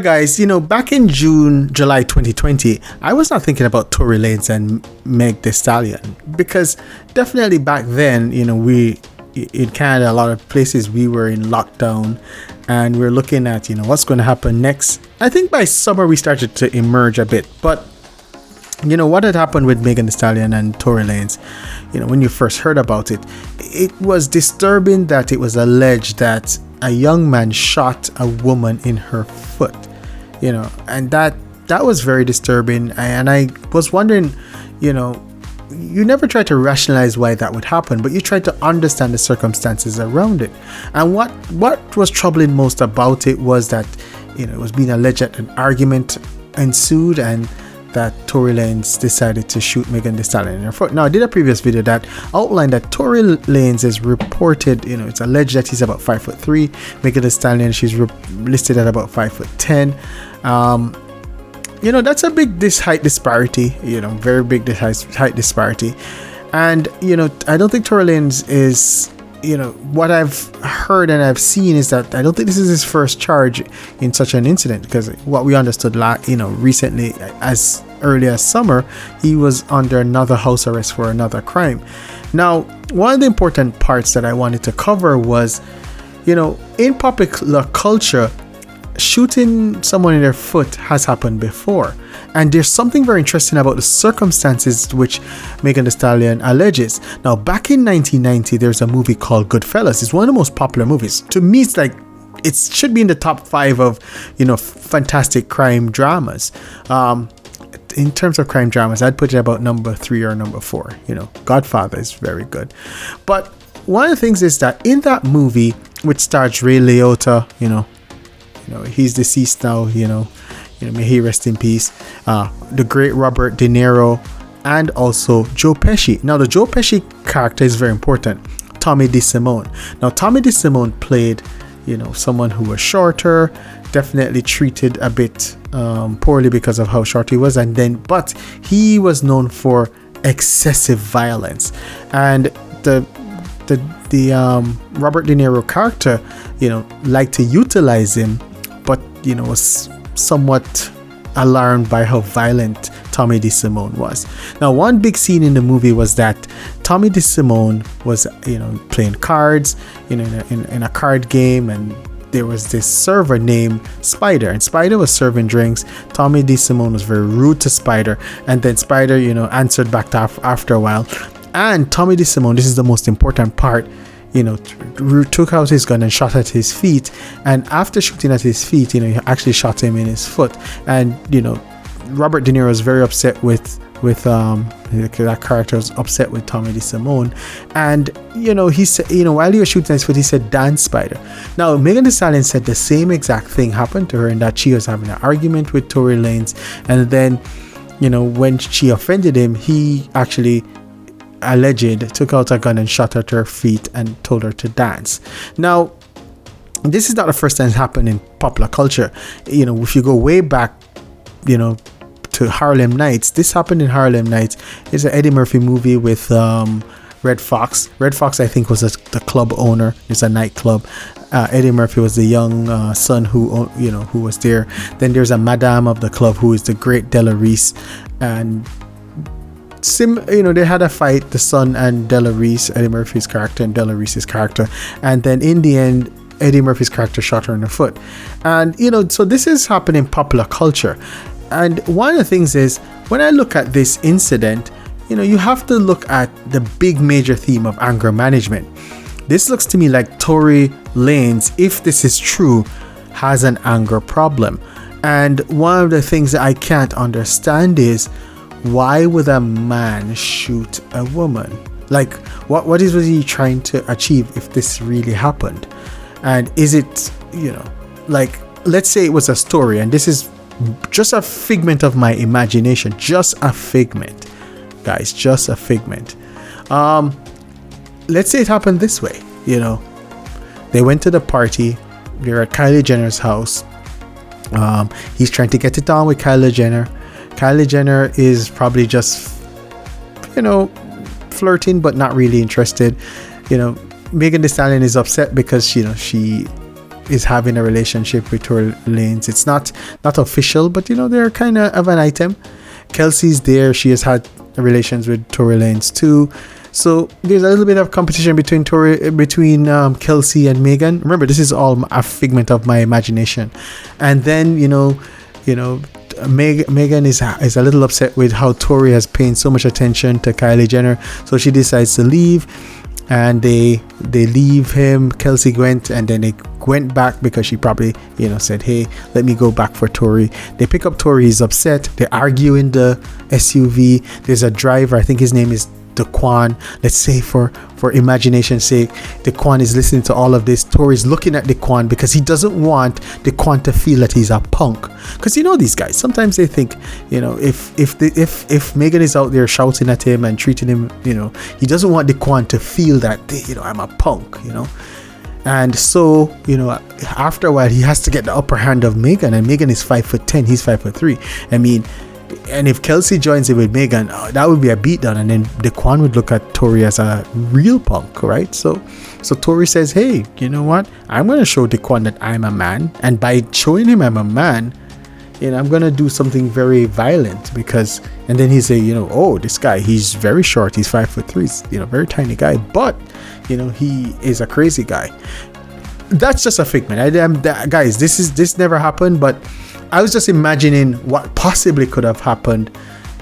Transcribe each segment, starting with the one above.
Guys, back in July 2020, I was not thinking about Tory Lanez and Meg Thee Stallion because definitely back then, we in Canada, a lot of places we were in lockdown and we're looking at, what's going to happen next. I think by summer we started to emerge a bit, but what had happened with Megan Thee Stallion and Tory Lanez, when you first heard about it, it was disturbing that it was alleged that a young man shot a woman in her foot, and that was very disturbing. And I was wondering, you never try to rationalize why that would happen, but you try to understand the circumstances around it. And what was troubling most about it was that, it was being alleged that an argument ensued and that Tory Lanez decided to shoot Megan Thee Stallion in her foot. Now, I did a previous video that outlined that Tory Lanez is reported, it's alleged that he's about 5'3". Megan Thee Stallion, she's listed at about 5'10". That's a big height disparity, very big height disparity. And, I don't think Tory Lanez is, what I've heard and I've seen is that I don't think this is his first charge in such an incident, because what we understood, recently, as early as summer, he was under another house arrest for another crime. Now, one of the important parts that I wanted to cover was, in popular culture, shooting someone in their foot has happened before, and there's something very interesting about the circumstances which Megan Thee Stallion alleges. Now, back in 1990, there's a movie called Goodfellas. It's one of the most popular movies. To me, it's like it should be in the top 5 of fantastic crime dramas. In terms of crime dramas, I'd put it about number 3 or number 4. Godfather is very good. But one of the things is that in that movie, which stars Ray Liotta, he's deceased now, may he rest in peace, the great Robert De Niro, and also Joe Pesci. Now, the Joe Pesci character is very important, Tommy DeSimone. Now, Tommy DeSimone played, someone who was shorter, definitely treated a bit poorly because of how short he was, but he was known for excessive violence. And the Robert De Niro character, liked to utilize him, but was somewhat alarmed by how violent Tommy DeSimone was. Now, one big scene in the movie was that Tommy DeSimone was playing cards in a card game, and there was this server named Spider, and Spider was serving drinks. Tommy DeSimone was very rude to Spider, and then Spider answered back after a while. And Tommy DeSimone, this is the most important part, took out his gun and shot at his feet. And after shooting at his feet, he actually shot him in his foot. And, Robert De Niro was very upset with that character was upset with Tommy DeSimone. And, he said, while he was shooting at his foot, he said, "Dance, Spider." Now, Megan Thee Stallion said the same exact thing happened to her, in that she was having an argument with Tory Lanez. And then, when she offended him, he actually alleged took out a gun and shot at her feet and told her to dance. Now, this is not the first time it's happened in popular culture. If you go way back, to Harlem Nights, this happened in Harlem Nights. It's an Eddie Murphy movie with Red Fox. Red Fox, I think, was the club owner. It's a nightclub. Eddie Murphy was the young son who was there. Then there's a madame of the club who is the great Delarice, and they had a fight, the son and Delarice, Eddie Murphy's character and Delarice's character, and then in the end, Eddie Murphy's character shot her in the foot. And so this is happening in popular culture. And one of the things is, when I look at this incident, you have to look at the big major theme of anger management. This looks to me like Tory Lanez, if this is true, has an anger problem. And one of the things that I can't understand is, why would a man shoot a woman? Like, what was he trying to achieve if this really happened? And is it, let's say it was a story, and this is just a figment of my imagination, just a figment, guys, just a figment. Let's say it happened this way, they went to the party, they're at Kylie Jenner's house. He's trying to get it on with Kylie Jenner. Kylie Jenner is probably just, flirting, but not really interested. Megan Thee Stallion is upset because, she is having a relationship with Tory Lanez. It's not official, but they're kind of an item. Kelsey's there. She has had relations with Tory Lanez too. So there's a little bit of competition between Kelsey and Meghann. Remember, this is all a figment of my imagination. And then Meghann is a little upset with how Tory has paid so much attention to Kylie Jenner, so she decides to leave, and they leave him. Kelsey went, and then they went back because she probably said, hey, let me go back for Tory. They pick up Tory. He's upset. They argue in the SUV. There's a driver, I think his name is Daquan. Let's say for imagination's sake, Daquan is listening to all of this. Tory's looking at Daquan because he doesn't want Daquan to feel that he's a punk. Because these guys, sometimes they think, if Meghann is out there shouting at him and treating him, he doesn't want Daquan to feel that, I'm a punk, And so, after a while, he has to get the upper hand of Meghann, and Meghann is 5'10", he's 5'3". I mean, and if Kelsey joins in with Meghann, that would be a beatdown, and then Daquan would look at Tory as a real punk, right? So Tory says, hey, you know what? I'm going to show Daquan that I'm a man, and by showing him I'm a man, I'm going to do something very violent, because, and then he say, oh, this guy, he's very short, he's 5'3", he's, very tiny guy, but, he is a crazy guy. That's just a figment. Guys, this never happened, but I was just imagining what possibly could have happened,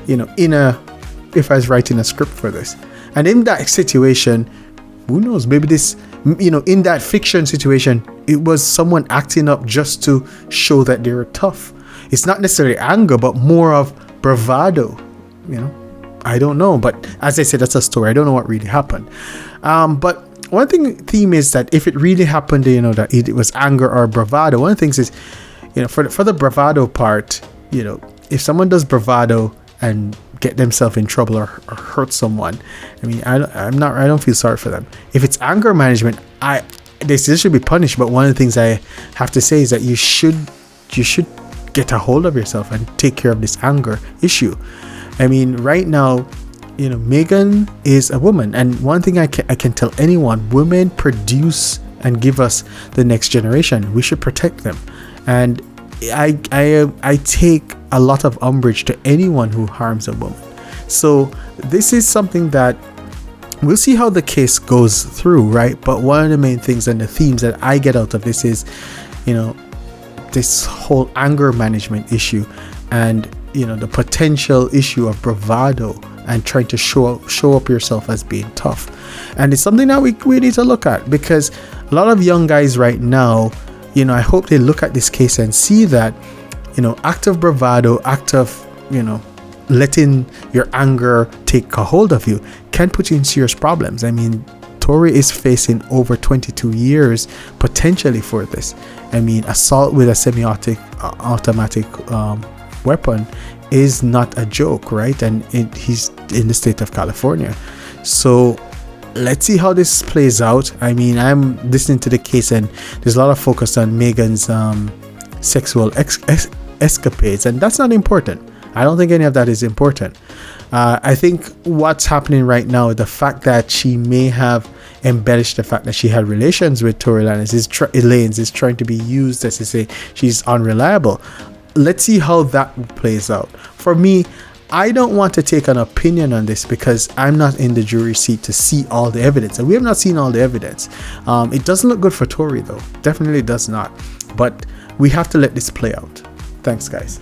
if I was writing a script for this. And in that situation, who knows, maybe this, in that fiction situation, it was someone acting up just to show that they were tough. It's not necessarily anger, but more of bravado, I don't know. But as I said, that's a story. I don't know what really happened. But one theme is that if it really happened, that it was anger or bravado, one of the things is, for the bravado part, if someone does bravado and get themselves in trouble or hurt someone, I mean, I don't feel sorry for them. If it's anger management, they still should be punished. But one of the things I have to say is that you should get a hold of yourself and take care of this anger issue. I mean, right now, Meghann is a woman, and one thing I can tell anyone: women produce and give us the next generation. We should protect them. And I take a lot of umbrage to anyone who harms a woman. So this is something that we'll see how the case goes through, right? But one of the main things and the themes that I get out of this is, this whole anger management issue, and the potential issue of bravado and trying to show up yourself as being tough. And it's something that we need to look at, because a lot of young guys right now, I hope they look at this case and see that, act of bravado, act of, letting your anger take a hold of you can put you in serious problems. I mean, Tory is facing over 22 years potentially for this. I mean, assault with a semi-automatic weapon is not a joke, right? And he's in the state of California. So let's see how this plays out. I mean, I'm listening to the case, and there's a lot of focus on Meghann's sexual escapades, and that's not important. I don't think any of that is important. I think what's happening right now, the fact that she may have embellished the fact that she had relations with Tory Lanez is trying to be used as to say she's unreliable. Let's see how that plays out. For me, I don't want to take an opinion on this because I'm not in the jury seat to see all the evidence, and we have not seen all the evidence. It doesn't look good for Tory, though. Definitely does not. But we have to let this play out. Thanks, guys.